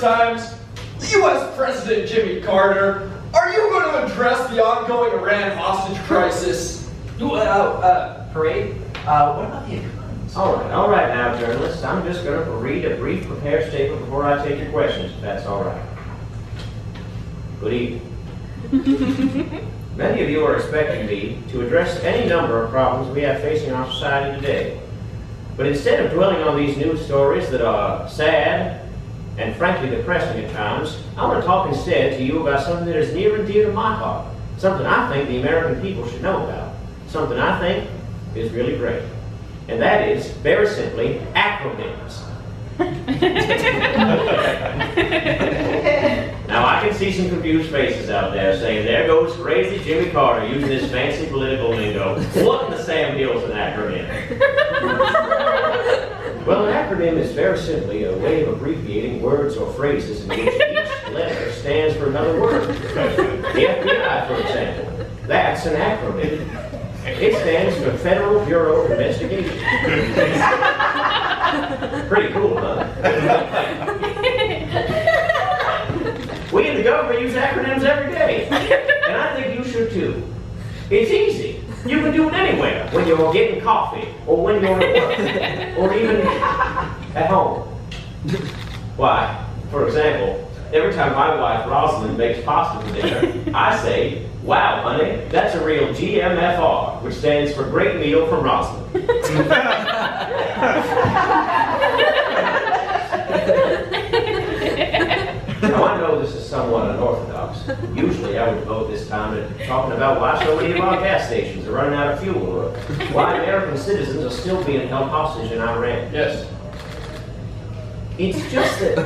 York Times, U.S. President Jimmy Carter, are you going to address the ongoing Iran hostage crisis? Parade? What about the Acronyms? All right now, journalists. I'm just going to read a brief prepared statement before I take your questions, if that's all right. Good evening. Many of you are expecting me to address any number of problems we have facing our society today. But instead of dwelling on these news stories that are sad and frankly depressing at times, I want to talk instead to you about something that is near and dear to my heart, something I think the American people should know about, something I think is really great. And that is, very simply, acronyms. Now, I can see some confused faces out there saying, there goes crazy Jimmy Carter using his fancy political lingo. What in the Sam Hill's an acronym? Well, an acronym is very simply a way of abbreviating words or phrases in which each letter stands for another word. The FBI, for example, that's an acronym. It stands for Federal Bureau of Investigation. Pretty cool, huh? We in the government use acronyms every day, and I think you should too. It's easy. You can do it anywhere, when you're getting coffee, or when you're at work, or even at home. Why, for example, every time my wife Rosalind makes pasta for dinner, I say, wow, honey, that's a real GMFR, which stands for Great Meal from Rosalind. Now, I know this is somewhat unorthodox. Usually I would devote this time to talking about why so many of our gas stations are running out of fuel, or why American citizens are still being held hostage in Iran. Yes. It's just that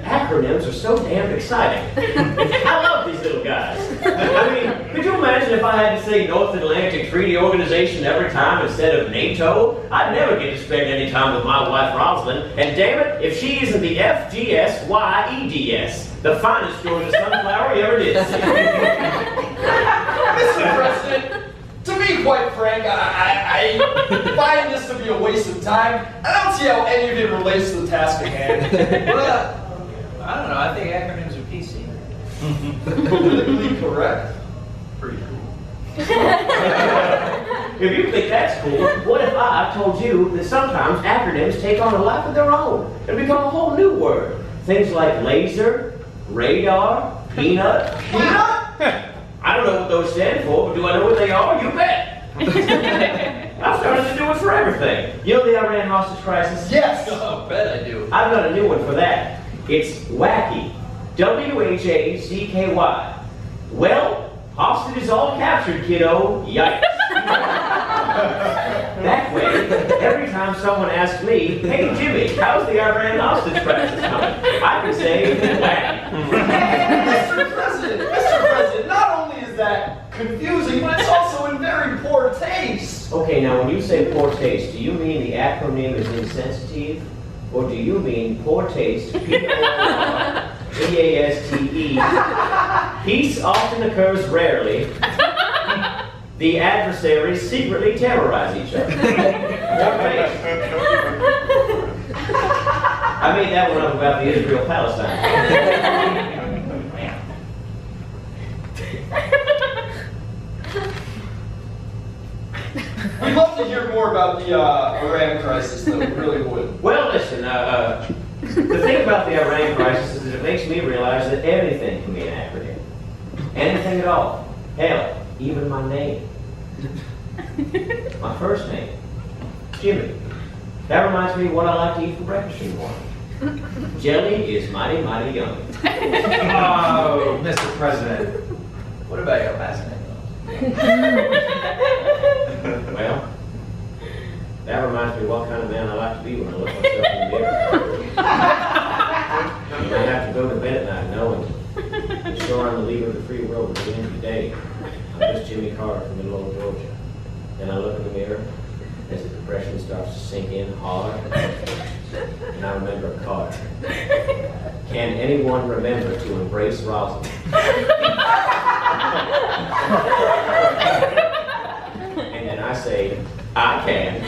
acronyms are so damn exciting. I love these little guys. I mean, could you imagine if I had to say North Atlantic Treaty Organization every time instead of NATO? I'd never get to spend any time with my wife Rosalind, and damn it, if she isn't the FGSYEDS, the finest Georgia sunflower you ever did see. Mr. President, to be quite frank, I find this to be a waste of time. I don't see how any of it relates to the task at hand. Well, I don't know. I think acronyms are PC. Politically correct. Pretty cool. If you think that's cool, what if I told you that sometimes acronyms take on a life of their own and become a whole new word? Things like laser, radar, peanut. Peanut? I don't know what those stand for, but do I know what they are? You bet. I've started to do it for everything. You know the Iran hostage crisis? Yes. Oh, bet I do. I've got a new one for that. It's wacky. WHACKY. Well, hostage is all captured, kiddo. Yikes. That way, every time someone asks me, hey Jimmy, how's the Iran hostage crisis coming? I can say, wacky. Mr. President, not only is that confusing, but it's also in very poor taste. Okay, now when you say poor taste, do you mean the acronym is insensitive? Or do you mean poor taste, P-O-R-T-A-S-T-E? Peace often occurs rarely. The adversaries secretly terrorize each other. I made that one up about the Israel-Palestine. We'd love to hear more about the Iran crisis, though. We really would. Well, listen, the thing about the Iran crisis is that it makes me realize that anything can be an acronym. Anything at all. Hell, even my name. My first name, Jimmy. That reminds me of what I like to eat for breakfast in the morning. Jelly is mighty, mighty yummy. Oh, Mr. President. What about your last name, Well, that reminds me of what kind of man I like to be when I look myself in the mirror. You might have to go to bed at night knowing that sure I'm the leader of the free world at the end of the day. I'm just Jimmy Carter from middle old Georgia. Then I look in the mirror as the depression starts to sink in hard, and I remember Carter. Can anyone remember to embrace Rosalind? And then I say, I can.